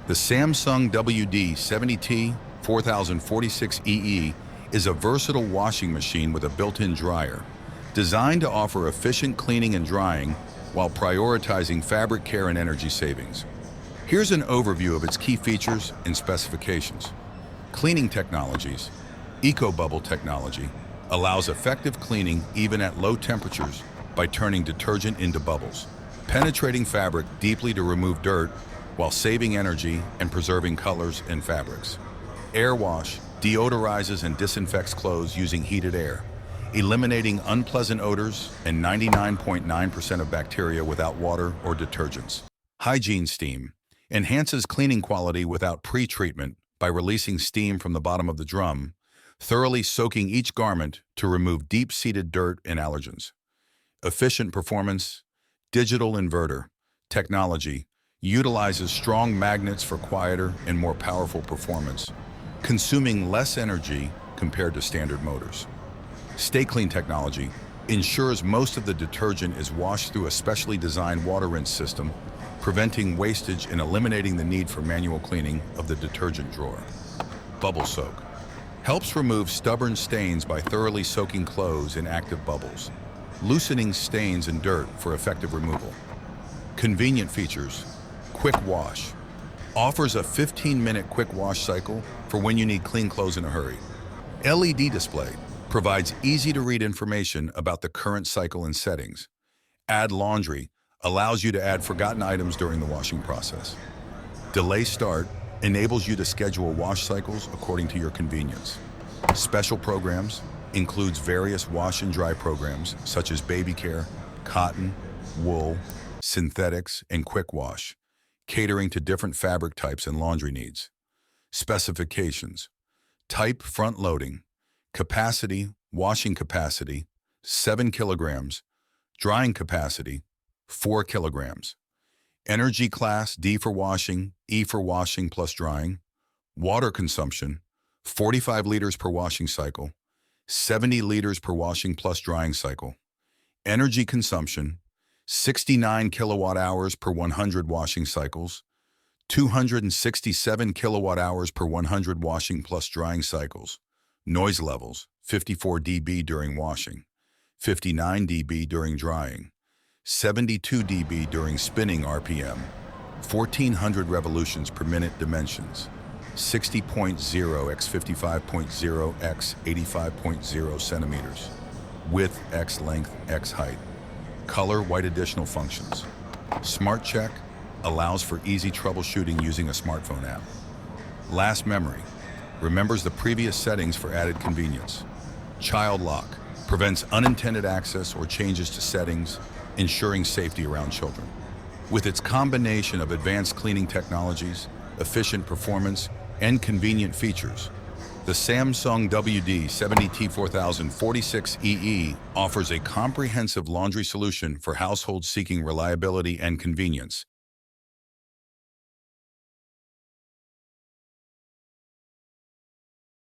The Samsung WD70T4046EE is a versatile washing machine with a built-in dryer, designed to offer efficient cleaning and drying while prioritizing fabric care and energy savings. Here's an overview of its key features and specifications. Cleaning technologies. Eco-bubble technology allows effective cleaning even at low temperatures by turning detergent into bubbles, penetrating fabric deeply to remove dirt while saving energy and preserving colors and fabrics. Air wash deodorizes and disinfects clothes using heated air, eliminating unpleasant odors and 99.9% of bacteria without water or detergents. Hygiene Steam enhances cleaning quality without pre-treatment by releasing steam from the bottom of the drum, thoroughly soaking each garment to remove deep-seated dirt and allergens. Efficient performance. Digital inverter technology utilizes strong magnets for quieter and more powerful performance, consuming less energy compared to standard motors. Stay Clean technology ensures most of the detergent is washed through a specially designed water rinse system, preventing wastage and eliminating the need for manual cleaning of the detergent drawer. Bubble Soak helps remove stubborn stains by thoroughly soaking clothes in active bubbles, loosening stains and dirt for effective removal. Convenient features. Quick Wash offers a 15-minute quick wash cycle for when you need clean clothes in a hurry. LED display provides easy-to-read information about the current cycle and settings. Add Laundry allows you to add forgotten items during the washing process. Delay Start enables you to schedule wash cycles according to your convenience. Special programs includes various wash and dry programs such as baby care, cotton, wool, synthetics, and quick wash, catering to different fabric types and laundry needs. Specifications. Type front loading. Capacity, washing capacity, 7 kilograms. Drying capacity, 4 kilograms. Energy class, D for washing, E for washing plus drying. Water consumption, 45 liters per washing cycle, 70 liters per washing plus drying cycle. Energy consumption, 69 kilowatt hours per 100 washing cycles, 267 kilowatt hours per 100 washing plus drying cycles. Noise levels, 54 dB during washing, 59 dB during drying, 72 dB during spinning RPM, 1400 revolutions per minute dimensions, 60.0 x 55.0 x 85.0 centimeters, width x length x height. Color white. Additional functions. Smart Check allows for easy troubleshooting using a smartphone app. Last Memory remembers the previous settings for added convenience. Child Lock prevents unintended access or changes to settings, ensuring safety around children. With its combination of advanced cleaning technologies, efficient performance, and convenient features, the Samsung WD70T4046EE offers a comprehensive laundry solution for households seeking reliability and convenience.